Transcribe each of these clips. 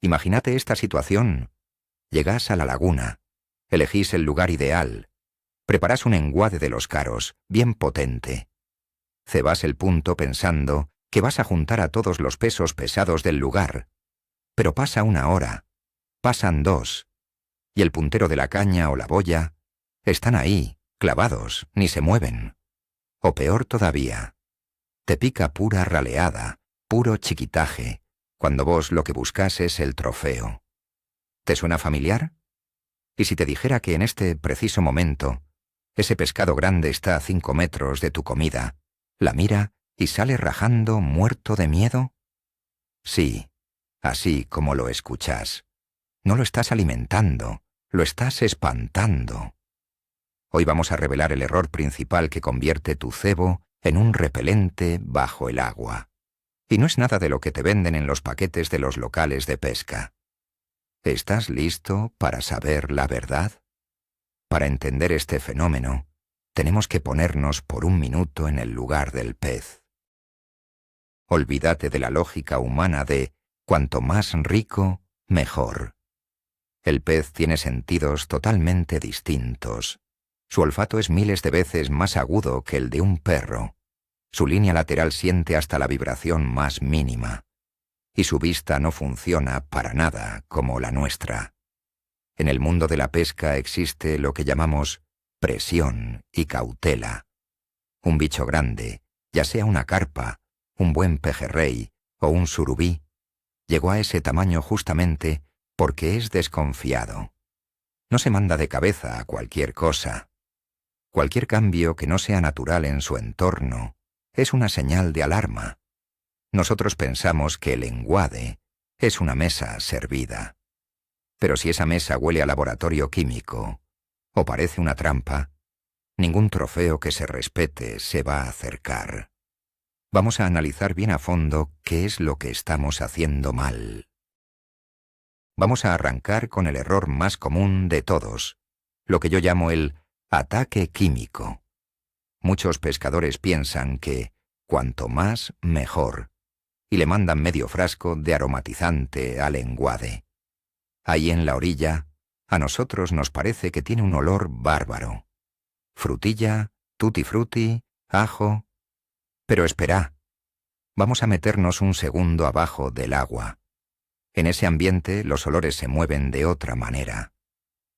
Imagínate esta situación. Llegás a la laguna, elegís el lugar ideal, preparás un enguade de los caros, bien potente. Cebás el punto pensando que vas a juntar a todos los pesos pesados del lugar. Pero pasa 1 hora, pasan 2, y el puntero de la caña o la boya están ahí, clavados, ni se mueven. O peor todavía, te pica pura raleada, puro chiquitaje, cuando vos lo que buscas es el trofeo. ¿Te suena familiar? ¿Y si te dijera que en este preciso momento, ese pescado grande está a 5 metros de tu comida, la mira y sale rajando muerto de miedo? Sí, así como lo escuchás. No lo estás alimentando, lo estás espantando. Hoy vamos a revelar el error principal que convierte tu cebo en un repelente bajo el agua. Y no es nada de lo que te venden en los paquetes de los locales de pesca. ¿Estás listo para saber la verdad? Para entender este fenómeno, tenemos que ponernos por 1 minuto en el lugar del pez. Olvídate de la lógica humana de cuanto más rico, mejor. El pez tiene sentidos totalmente distintos. Su olfato es miles de veces más agudo que el de un perro. Su línea lateral siente hasta la vibración más mínima. Y su vista no funciona para nada como la nuestra. En el mundo de la pesca existe lo que llamamos presión y cautela. Un bicho grande, ya sea una carpa, un buen pejerrey o un surubí, llegó a ese tamaño justamente porque es desconfiado. No se manda de cabeza a cualquier cosa. Cualquier cambio que no sea natural en su entorno es una señal de alarma. Nosotros pensamos que el enguade es una mesa servida. Pero si esa mesa huele a laboratorio químico o parece una trampa, ningún trofeo que se respete se va a acercar. Vamos a analizar bien a fondo qué es lo que estamos haciendo mal. Vamos a arrancar con el error más común de todos, lo que yo llamo el ataque químico. Muchos pescadores piensan que cuanto más, mejor, y le mandan medio frasco de aromatizante al enguade. Ahí en la orilla, a nosotros nos parece que tiene un olor bárbaro. Frutilla, tutti frutti, ajo. Pero espera, vamos a meternos un segundo abajo del agua. En ese ambiente los olores se mueven de otra manera.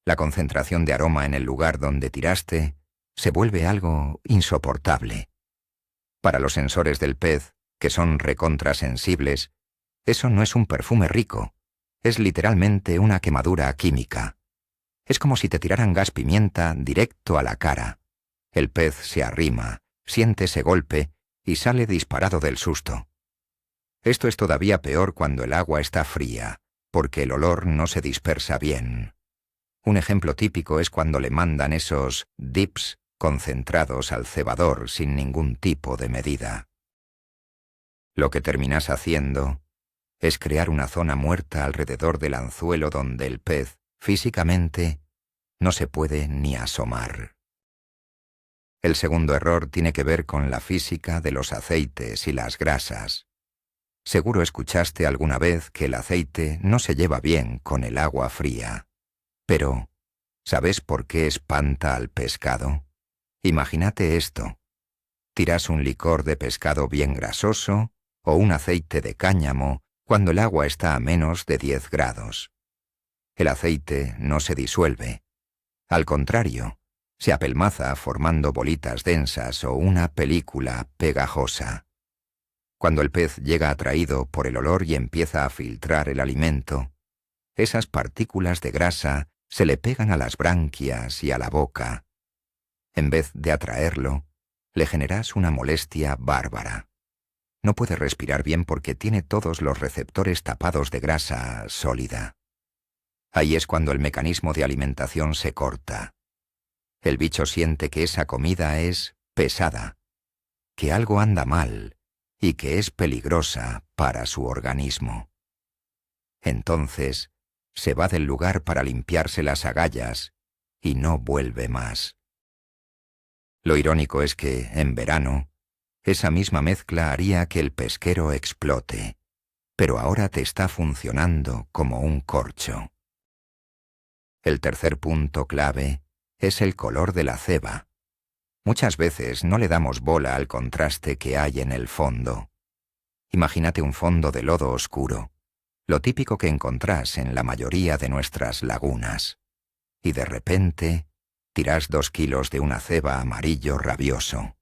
La concentración de aroma en el lugar donde tiraste se vuelve algo insoportable. Para los sensores del pez, que son recontrasensibles, eso no es un perfume rico, es literalmente una quemadura química. Es como si te tiraran gas pimienta directo a la cara. El pez se arrima, siente ese golpe y sale disparado del susto. Esto es todavía peor cuando el agua está fría, porque el olor no se dispersa bien. Un ejemplo típico es cuando le mandan esos dips concentrados al cebador sin ningún tipo de medida. Lo que terminas haciendo es crear una zona muerta alrededor del anzuelo donde el pez, físicamente, no se puede ni asomar. El segundo error tiene que ver con la física de los aceites y las grasas. Seguro escuchaste alguna vez que el aceite no se lleva bien con el agua fría. Pero, ¿sabes por qué espanta al pescado? Imagínate esto. Tiras un licor de pescado bien grasoso o un aceite de cáñamo cuando el agua está a menos de 10 grados. El aceite no se disuelve. Al contrario, se apelmaza formando bolitas densas o una película pegajosa. Cuando el pez llega atraído por el olor y empieza a filtrar el alimento, esas partículas de grasa se le pegan a las branquias y a la boca. En vez de atraerlo, le generas una molestia bárbara. No puede respirar bien porque tiene todos los receptores tapados de grasa sólida. Ahí es cuando el mecanismo de alimentación se corta. El bicho siente que esa comida es pesada, que algo anda mal y que es peligrosa para su organismo. Entonces, se va del lugar para limpiarse las agallas y no vuelve más. Lo irónico es que, en verano, esa misma mezcla haría que el pesquero explote. pero ahora te está funcionando como un corcho. El tercer punto clave es el color de la ceba. Muchas veces no le damos bola al contraste que hay en el fondo. Imagínate un fondo de lodo oscuro, lo típico que encontrás en la mayoría de nuestras lagunas. Y de repente, tirás 2 kilos de una ceba amarillo rabioso.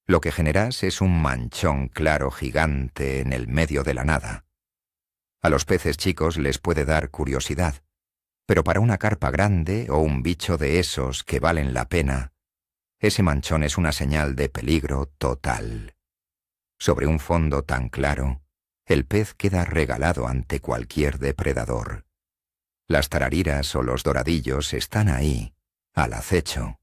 Lo que generás es un manchón claro gigante en el medio de la nada. A los peces chicos les puede dar curiosidad, pero para una carpa grande o un bicho de esos que valen la pena, ese manchón es una señal de peligro total. Sobre un fondo tan claro, el pez queda regalado ante cualquier depredador. Las tarariras o los doradillos están ahí, al acecho.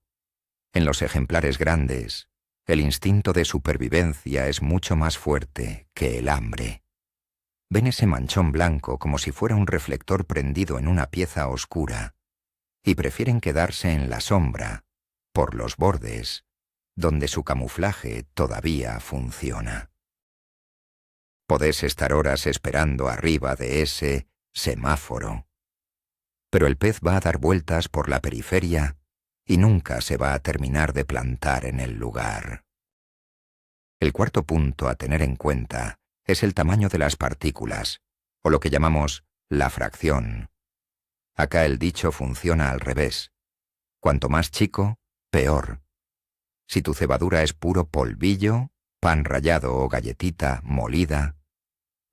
En los ejemplares grandes, el instinto de supervivencia es mucho más fuerte que el hambre. Ven ese manchón blanco como si fuera un reflector prendido en una pieza oscura, y prefieren quedarse en la sombra, por los bordes, donde su camuflaje todavía funciona. Podés estar horas esperando arriba de ese semáforo, pero el pez va a dar vueltas por la periferia y nunca se va a terminar de plantar en el lugar. El cuarto punto a tener en cuenta es el tamaño de las partículas, o lo que llamamos la fracción. Acá el dicho funciona al revés. Cuanto más chico, peor. Si tu cebadura es puro polvillo, pan rallado o galletita molida,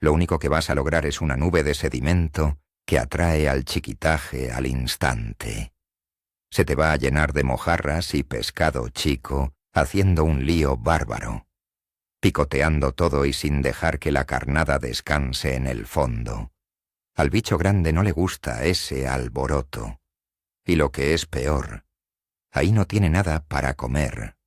lo único que vas a lograr es una nube de sedimento que atrae al chiquitaje al instante. Se te va a llenar de mojarras y pescado chico, haciendo un lío bárbaro, picoteando todo y sin dejar que la carnada descanse en el fondo. Al bicho grande no le gusta ese alboroto. Y lo que es peor, ahí no tiene nada para comer.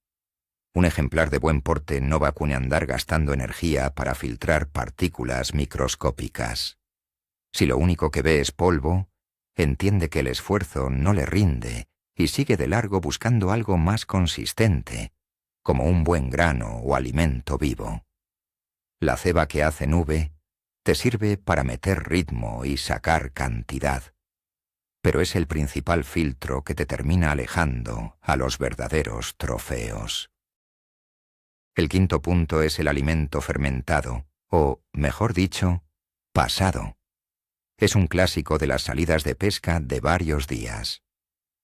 Un ejemplar de buen porte no va a andar gastando energía para filtrar partículas microscópicas. Si lo único que ve es polvo, entiende que el esfuerzo no le rinde y sigue de largo buscando algo más consistente, como un buen grano o alimento vivo. La ceba que hace nube te sirve para meter ritmo y sacar cantidad, pero es el principal filtro que te termina alejando a los verdaderos trofeos. El quinto punto es el alimento fermentado, o, mejor dicho, pasado. Es un clásico de las salidas de pesca de varios días.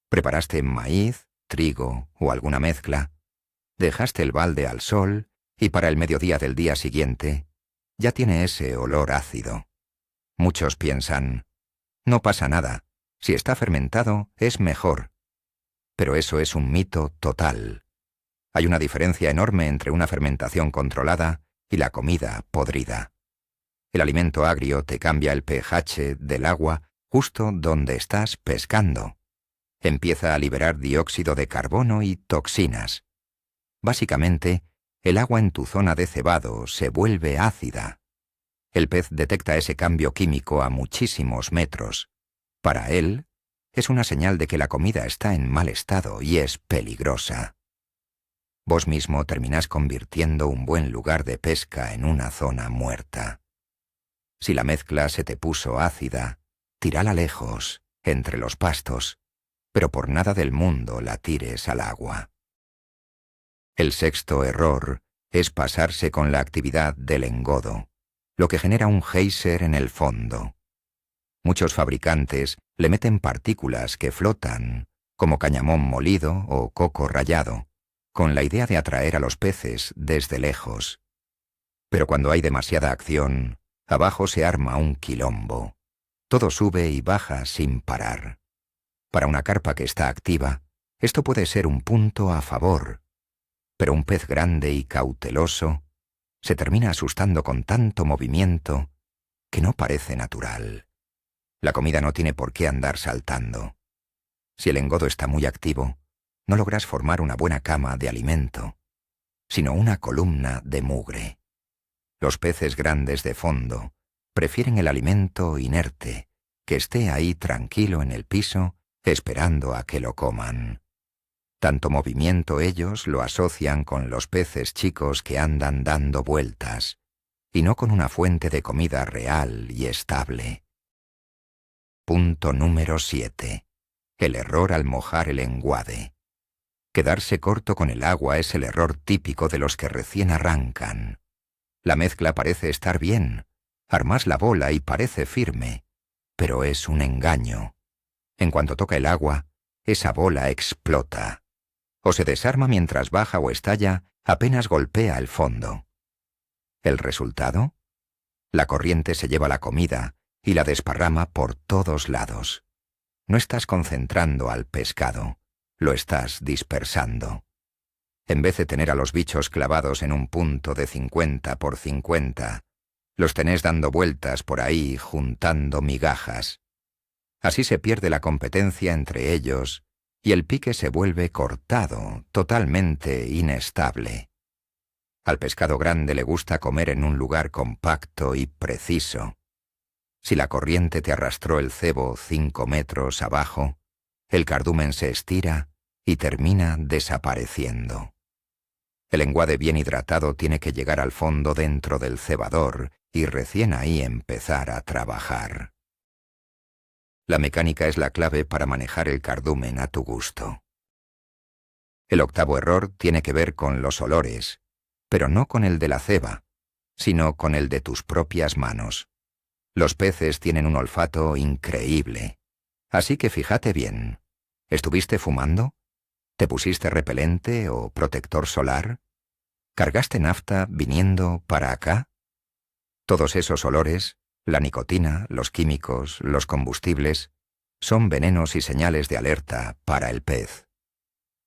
Preparaste maíz, trigo o alguna mezcla, dejaste el balde al sol y para el mediodía del día siguiente ya tiene ese olor ácido. Muchos piensan, no pasa nada, si está fermentado es mejor. Pero eso es un mito total. Hay una diferencia enorme entre una fermentación controlada y la comida podrida. El alimento agrio te cambia el pH del agua justo donde estás pescando. Empieza a liberar dióxido de carbono y toxinas. Básicamente, el agua en tu zona de cebado se vuelve ácida. El pez detecta ese cambio químico a muchísimos metros. Para él, es una señal de que la comida está en mal estado y es peligrosa. Vos mismo terminás convirtiendo un buen lugar de pesca en una zona muerta. Si la mezcla se te puso ácida, tírala lejos, entre los pastos, pero por nada del mundo la tires al agua. El sexto error es pasarse con la actividad del engodo, lo que genera un geyser en el fondo. Muchos fabricantes le meten partículas que flotan, como cañamón molido o coco rallado, con la idea de atraer a los peces desde lejos. Pero cuando hay demasiada acción, abajo se arma un quilombo. Todo sube y baja sin parar. Para una carpa que está activa, esto puede ser un punto a favor, pero un pez grande y cauteloso se termina asustando con tanto movimiento que no parece natural. La comida no tiene por qué andar saltando. Si el engodo está muy activo, no logras formar una buena cama de alimento, sino una columna de mugre. Los peces grandes de fondo prefieren el alimento inerte, que esté ahí tranquilo en el piso, esperando a que lo coman. Tanto movimiento ellos lo asocian con los peces chicos que andan dando vueltas, y no con una fuente de comida real y estable. Punto número 7. El error al mojar el enguade. Quedarse corto con el agua es el error típico de los que recién arrancan. La mezcla parece estar bien, armas la bola y parece firme, pero es un engaño. En cuanto toca el agua, esa bola explota. O se desarma mientras baja o estalla, apenas golpea el fondo. ¿El resultado? La corriente se lleva la comida y la desparrama por todos lados. No estás concentrando al pescado, lo estás dispersando. En vez de tener a los bichos clavados en un punto de 50 por 50, los tenés dando vueltas por ahí juntando migajas. Así se pierde la competencia entre ellos y el pique se vuelve cortado, totalmente inestable. Al pescado grande le gusta comer en un lugar compacto y preciso. Si la corriente te arrastró el cebo 5 metros abajo, el cardumen se estira y termina desapareciendo. El enguade bien hidratado tiene que llegar al fondo dentro del cebador y recién ahí empezar a trabajar. La mecánica es la clave para manejar el cardumen a tu gusto. El octavo error tiene que ver con los olores, pero no con el de la ceba, sino con el de tus propias manos. Los peces tienen un olfato increíble, así que fíjate bien. ¿Estuviste fumando? ¿Te pusiste repelente o protector solar? ¿Cargaste nafta viniendo para acá? Todos esos olores, la nicotina, los químicos, los combustibles, son venenos y señales de alerta para el pez.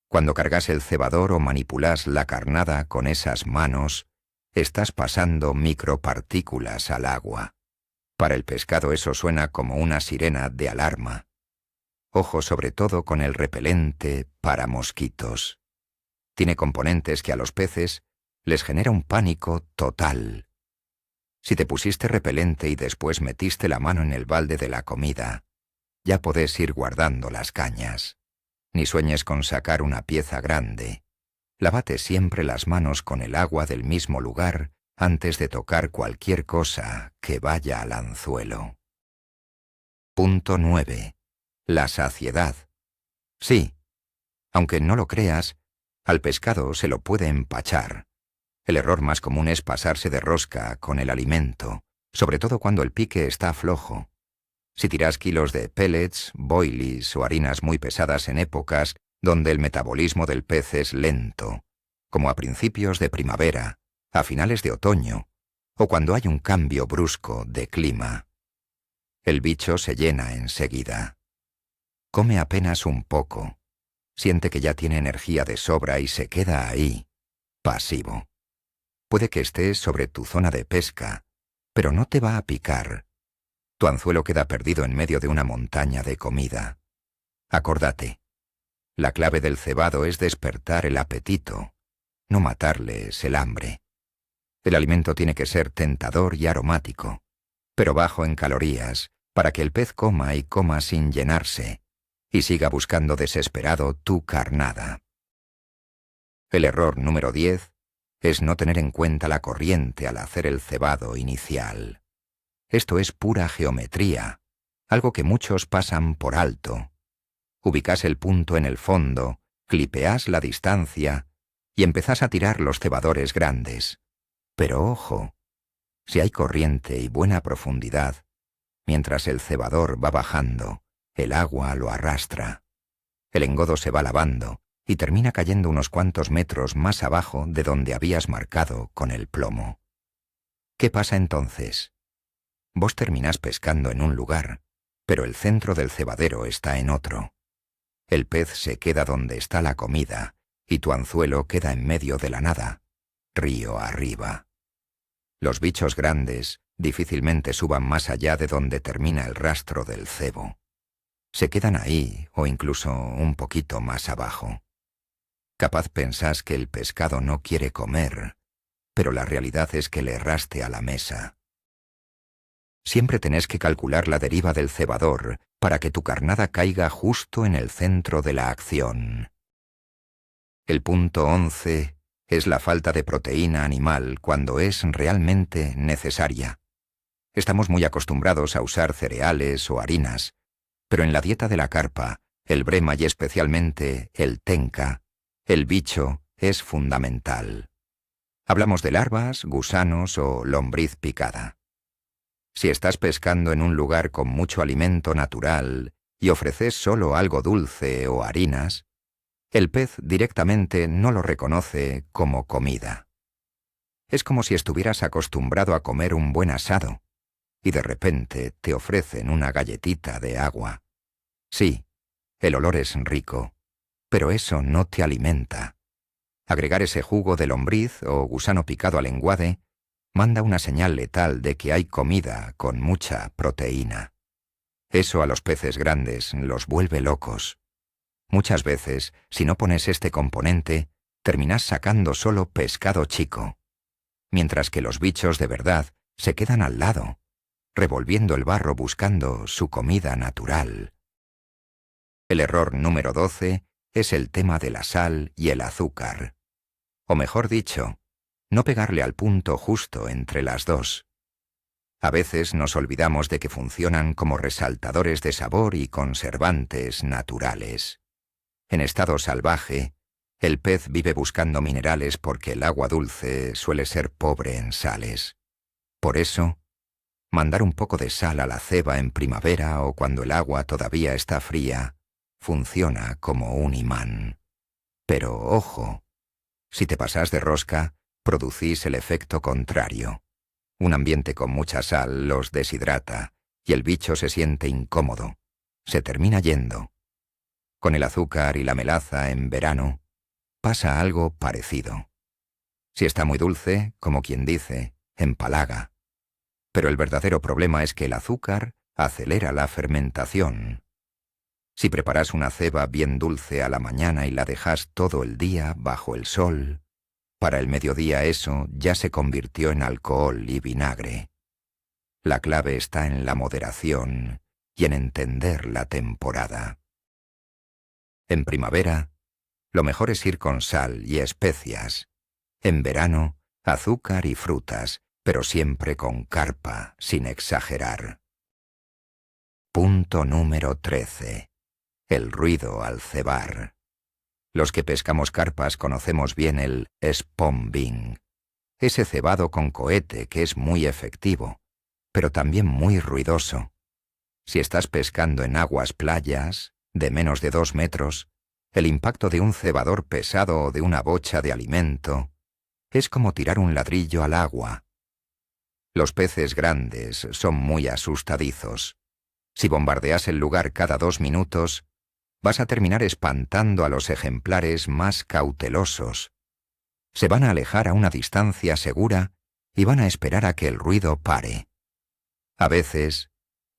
Cuando cargas el cebador o manipulas la carnada con esas manos, estás pasando micropartículas al agua. Para el pescado eso suena como una sirena de alarma. Ojo sobre todo con el repelente para mosquitos. Tiene componentes que a los peces les genera un pánico total. Si te pusiste repelente y después metiste la mano en el balde de la comida, ya podés ir guardando las cañas. Ni sueñes con sacar una pieza grande. Lávate siempre las manos con el agua del mismo lugar antes de tocar cualquier cosa que vaya al anzuelo. Punto 9. La saciedad. Sí, aunque no lo creas, al pescado se lo puede empachar. El error más común es pasarse de rosca con el alimento, sobre todo cuando el pique está flojo. Si tiras kilos de pellets, boilies o harinas muy pesadas en épocas donde el metabolismo del pez es lento, como a principios de primavera, a finales de otoño, o cuando hay un cambio brusco de clima, el bicho se llena enseguida. Come apenas un poco, siente que ya tiene energía de sobra y se queda ahí, pasivo. Puede que estés sobre tu zona de pesca, pero no te va a picar. Tu anzuelo queda perdido en medio de una montaña de comida. Acórdate, la clave del cebado es despertar el apetito, no matarles el hambre. El alimento tiene que ser tentador y aromático, pero bajo en calorías, para que el pez coma y coma sin llenarse, y siga buscando desesperado tu carnada. El error número 10 es no tener en cuenta la corriente al hacer el cebado inicial. Esto es pura geometría, algo que muchos pasan por alto. Ubicás el punto en el fondo, clipeás la distancia y empezás a tirar los cebadores grandes. Pero ojo, si hay corriente y buena profundidad, mientras el cebador va bajando, el agua lo arrastra. El engodo se va lavando y termina cayendo unos cuantos metros más abajo de donde habías marcado con el plomo. ¿Qué pasa entonces? Vos terminás pescando en un lugar, pero el centro del cebadero está en otro. El pez se queda donde está la comida y tu anzuelo queda en medio de la nada, río arriba. Los bichos grandes difícilmente suban más allá de donde termina el rastro del cebo. Se quedan ahí o incluso un poquito más abajo. Capaz pensás que el pescado no quiere comer, pero la realidad es que le erraste a la mesa. Siempre tenés que calcular la deriva del cebador para que tu carnada caiga justo en el centro de la acción. El punto 11 Es la falta de proteína animal cuando es realmente necesaria. Estamos muy acostumbrados a usar cereales o harinas, pero en la dieta de la carpa, el brema y especialmente el tenca, el bicho es fundamental. Hablamos de larvas, gusanos o lombriz picada. Si estás pescando en un lugar con mucho alimento natural y ofreces solo algo dulce o harinas, el pez directamente no lo reconoce como comida. Es como si estuvieras acostumbrado a comer un buen asado y de repente te ofrecen una galletita de agua. Sí, el olor es rico, pero eso no te alimenta. Agregar ese jugo de lombriz o gusano picado al lenguade manda una señal letal de que hay comida con mucha proteína. Eso a los peces grandes los vuelve locos. Muchas veces, si no pones este componente, terminas sacando solo pescado chico, mientras que los bichos de verdad se quedan al lado, revolviendo el barro buscando su comida natural. El error número 12 es el tema de la sal y el azúcar. O mejor dicho, no pegarle al punto justo entre las dos. A veces nos olvidamos de que funcionan como resaltadores de sabor y conservantes naturales. En estado salvaje, el pez vive buscando minerales porque el agua dulce suele ser pobre en sales. Por eso, mandar un poco de sal a la ceba en primavera o cuando el agua todavía está fría funciona como un imán. Pero ojo, si te pasas de rosca, producís el efecto contrario. Un ambiente con mucha sal los deshidrata y el bicho se siente incómodo. Se termina yendo. Con el azúcar y la melaza en verano, pasa algo parecido. Si está muy dulce, como quien dice, empalaga. Pero el verdadero problema es que el azúcar acelera la fermentación. Si preparas una ceba bien dulce a la mañana y la dejas todo el día bajo el sol, para el mediodía eso ya se convirtió en alcohol y vinagre. La clave está en la moderación y en entender la temporada. En primavera, lo mejor es ir con sal y especias. En verano, azúcar y frutas, pero siempre con carpa, sin exagerar. Punto número 13. El ruido al cebar. Los que pescamos carpas conocemos bien el spombing, ese cebado con cohete que es muy efectivo, pero también muy ruidoso. Si estás pescando en aguas playas, de menos de 2 metros, el impacto de un cebador pesado o de una bocha de alimento es como tirar un ladrillo al agua. Los peces grandes son muy asustadizos. Si bombardeas el lugar cada 2 minutos, vas a terminar espantando a los ejemplares más cautelosos. Se van a alejar a una distancia segura y van a esperar a que el ruido pare. A veces,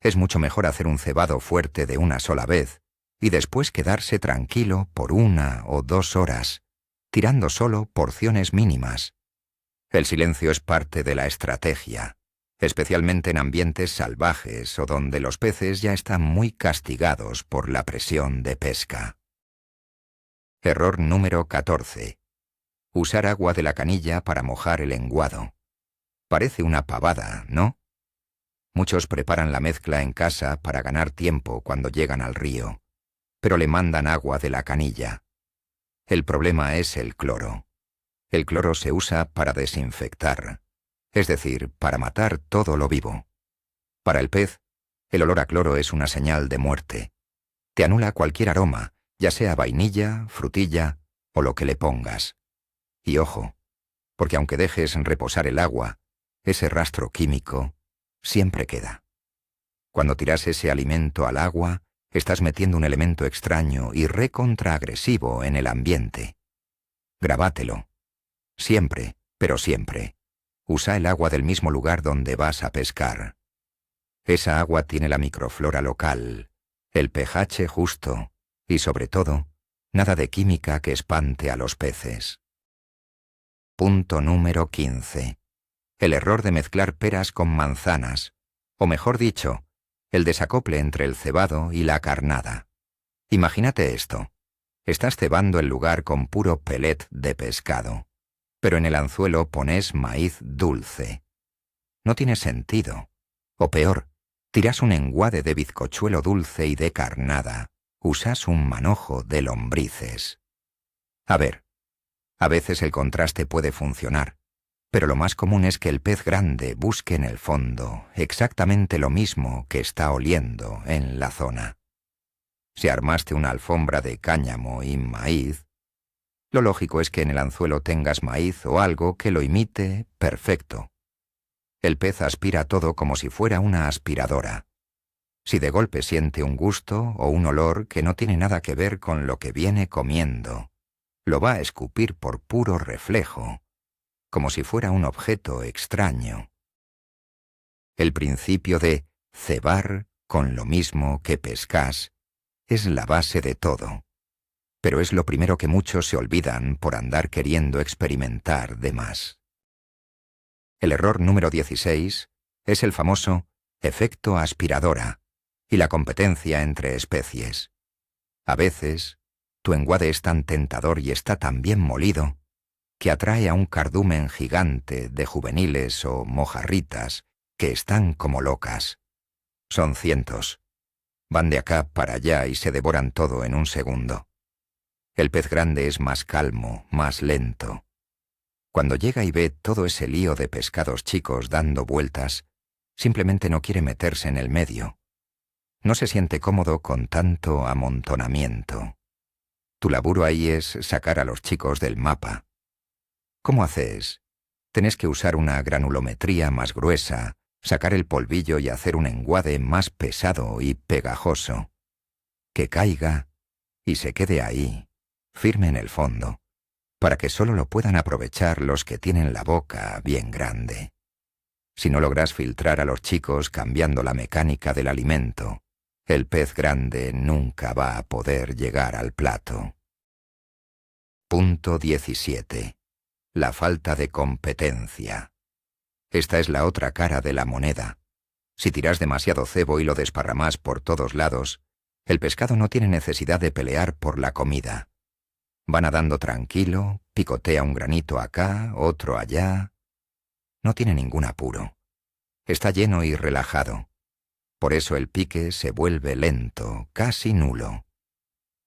es mucho mejor hacer un cebado fuerte de una sola vez y después quedarse tranquilo por 1 o 2 horas, tirando solo porciones mínimas. El silencio es parte de la estrategia, especialmente en ambientes salvajes o donde los peces ya están muy castigados por la presión de pesca. Error número 14. Usar agua de la canilla para mojar el lenguado. Parece una pavada, ¿no? Muchos preparan la mezcla en casa para ganar tiempo cuando llegan al río, pero le mandan agua de la canilla. El problema es el cloro. El cloro se usa para desinfectar, es decir, para matar todo lo vivo. Para el pez, el olor a cloro es una señal de muerte. Te anula cualquier aroma, ya sea vainilla, frutilla o lo que le pongas. Y ojo, porque aunque dejes reposar el agua, ese rastro químico siempre queda. Cuando tiras ese alimento al agua, estás metiendo un elemento extraño y recontraagresivo en el ambiente. Grabátelo. Siempre, pero siempre, usa el agua del mismo lugar donde vas a pescar. Esa agua tiene la microflora local, el pH justo y, sobre todo, nada de química que espante a los peces. Punto número 15. El error de mezclar peras con manzanas, o mejor dicho, el desacople entre el cebado y la carnada. Imagínate esto. Estás cebando el lugar con puro pellet de pescado. pero en el anzuelo pones maíz dulce. No tiene sentido. O peor, tirás un enguade de bizcochuelo dulce y de carnada. Usas un manojo de lombrices. A ver, a veces el contraste puede funcionar, pero lo más común es que el pez grande busque en el fondo exactamente lo mismo que está oliendo en la zona. Si armaste una alfombra de cáñamo y maíz, lo lógico es que en el anzuelo tengas maíz o algo que lo imite perfecto. El pez aspira todo como si fuera una aspiradora. Si de golpe siente un gusto o un olor que no tiene nada que ver con lo que viene comiendo, lo va a escupir por puro reflejo, como si fuera un objeto extraño. El principio de cebar con lo mismo que pescas es la base de todo, pero es lo primero que muchos se olvidan por andar queriendo experimentar de más. El error número 16 es el famoso efecto aspiradora y la competencia entre especies. A veces, tu enguade es tan tentador y está tan bien molido que atrae a un cardumen gigante de juveniles o mojarritas que están como locas. Son cientos. Van de acá para allá y se devoran todo en un segundo. El pez grande es más calmo, más lento. Cuando llega y ve todo ese lío de pescados chicos dando vueltas, simplemente no quiere meterse en el medio. No se siente cómodo con tanto amontonamiento. Tu laburo ahí es sacar a los chicos del mapa. ¿Cómo haces? Tenés que usar una granulometría más gruesa, sacar el polvillo y hacer un enguade más pesado y pegajoso. Que caiga y se quede ahí, firme en el fondo, para que solo lo puedan aprovechar los que tienen la boca bien grande. Si no logras filtrar a los chicos cambiando la mecánica del alimento, el pez grande nunca va a poder llegar al plato. Punto 17. La falta de competencia. Esta es la otra cara de la moneda. Si tiras demasiado cebo y lo desparramás por todos lados, el pescado no tiene necesidad de pelear por la comida. Va nadando tranquilo, picotea un granito acá, otro allá. No tiene ningún apuro. Está lleno y relajado. Por eso el pique se vuelve lento, casi nulo.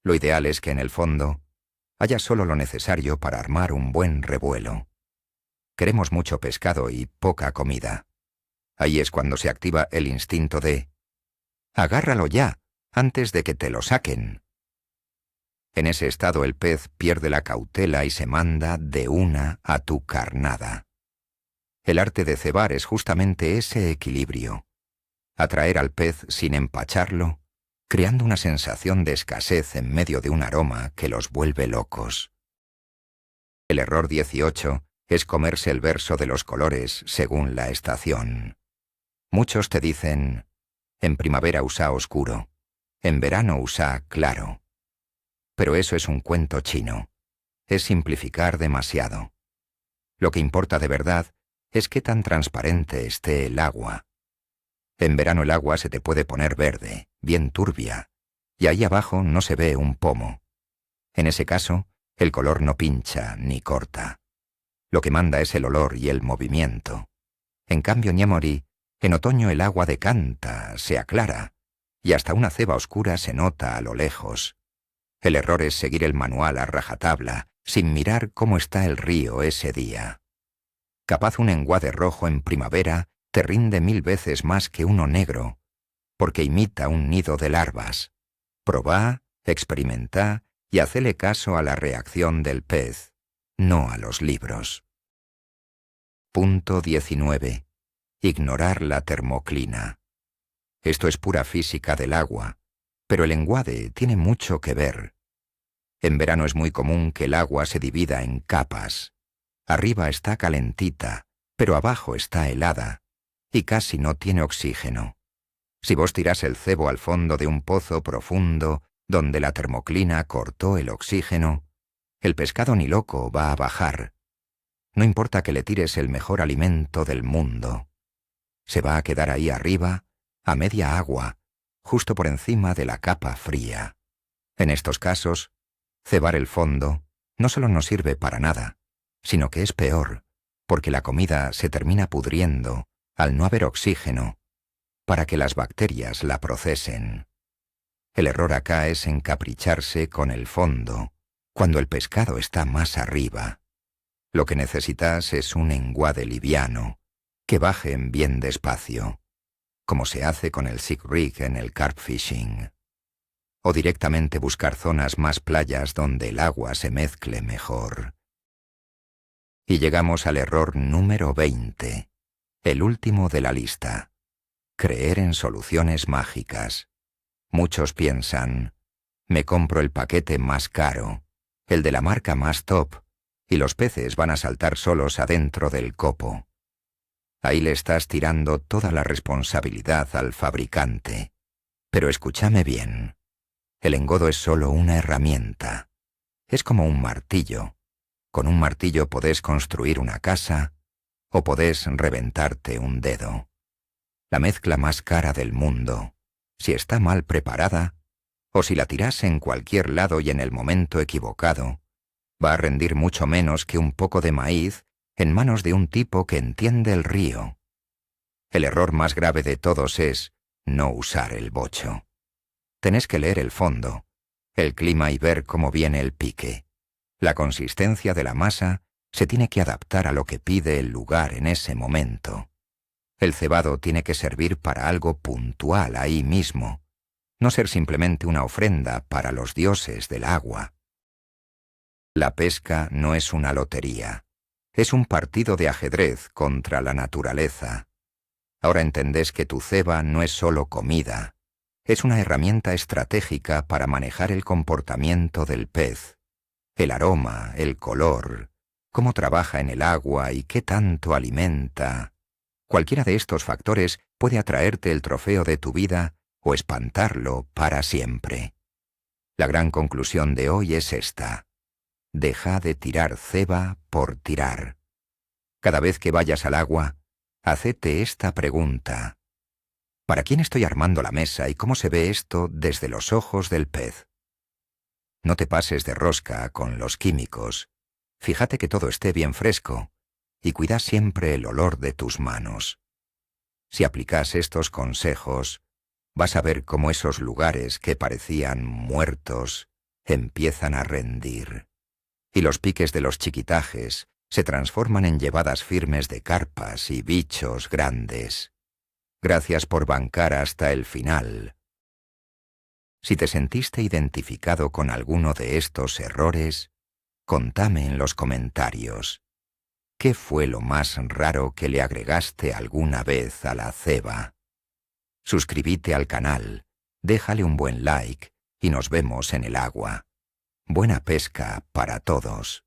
Lo ideal es que en el fondo haya solo lo necesario para armar un buen revuelo. Queremos mucho pescado y poca comida. Ahí es cuando se activa el instinto de «agárralo ya, antes de que te lo saquen». En ese estado el pez pierde la cautela y se manda de una a tu carnada. El arte de cebar es justamente ese equilibrio. Atraer al pez sin empacharlo, creando una sensación de escasez en medio de un aroma que los vuelve locos. El error 18 es comerse el verso de los colores según la estación. Muchos te dicen, en primavera usa oscuro, en verano usa claro. Pero eso es un cuento chino. Es simplificar demasiado. Lo que importa de verdad es qué tan transparente esté el agua. En verano el agua se te puede poner verde, bien turbia, y ahí abajo no se ve un pomo. En ese caso, el color no pincha ni corta. Lo que manda es el olor y el movimiento. En cambio, Ñamori, en otoño el agua decanta, se aclara, y hasta una ceba oscura se nota a lo lejos. El error es seguir el manual a rajatabla, sin mirar cómo está el río ese día. Capaz un enguade rojo en primavera te rinde 1000 veces más que uno negro, porque imita un nido de larvas. Probá, experimentá y hacele caso a la reacción del pez, no a los libros. Punto 19. Ignorar la termoclina. Esto es pura física del agua, pero el enguade tiene mucho que ver. En verano es muy común que el agua se divida en capas. Arriba está calentita, pero abajo está helada, y casi no tiene oxígeno. Si vos tirás el cebo al fondo de un pozo profundo, donde la termoclina cortó el oxígeno, el pescado ni loco va a bajar. No importa que le tires el mejor alimento del mundo. Se va a quedar ahí arriba, a media agua, justo por encima de la capa fría. En estos casos, cebar el fondo no solo no sirve para nada, sino que es peor, porque la comida se termina pudriendo al no haber oxígeno para que las bacterias la procesen. El error acá es encapricharse con el fondo, cuando el pescado está más arriba. Lo que necesitas es un enguade liviano, que bajen bien despacio, como se hace con el Sig Rig en el carp fishing. O directamente buscar zonas más playas donde el agua se mezcle mejor. Y llegamos al error número 20, el último de la lista. Creer en soluciones mágicas. Muchos piensan, me compro el paquete más caro, el de la marca más top, y los peces van a saltar solos adentro del copo. Ahí le estás tirando toda la responsabilidad al fabricante. Pero escúchame bien. El engodo es solo una herramienta. Es como un martillo. Con un martillo podés construir una casa o podés reventarte un dedo. La mezcla más cara del mundo, si está mal preparada, o si la tirás en cualquier lado y en el momento equivocado, va a rendir mucho menos que un poco de maíz en manos de un tipo que entiende el río. El error más grave de todos es no usar el bocho. Tenés que leer el fondo, el clima y ver cómo viene el pique. La consistencia de la masa se tiene que adaptar a lo que pide el lugar en ese momento. El cebado tiene que servir para algo puntual ahí mismo, no ser simplemente una ofrenda para los dioses del agua. La pesca no es una lotería, es un partido de ajedrez contra la naturaleza. Ahora entendés que tu ceba no es solo comida, es una herramienta estratégica para manejar el comportamiento del pez, el aroma, el color, cómo trabaja en el agua y qué tanto alimenta. Cualquiera de estos factores puede atraerte el trofeo de tu vida o espantarlo para siempre. La gran conclusión de hoy es esta. Deja de tirar ceba por tirar. Cada vez que vayas al agua, hacete esta pregunta. ¿Para quién estoy armando la mesa y cómo se ve esto desde los ojos del pez? No te pases de rosca con los químicos. Fíjate que todo esté bien fresco y cuida siempre el olor de tus manos. Si aplicas estos consejos, vas a ver cómo esos lugares que parecían muertos empiezan a rendir. Y los piques de los chiquitajes se transforman en llevadas firmes de carpas y bichos grandes. Gracias por bancar hasta el final. Si te sentiste identificado con alguno de estos errores, contame en los comentarios. ¿Qué fue lo más raro que le agregaste alguna vez a la ceba? Suscríbete al canal, déjale un buen like y nos vemos en el agua. Buena pesca para todos.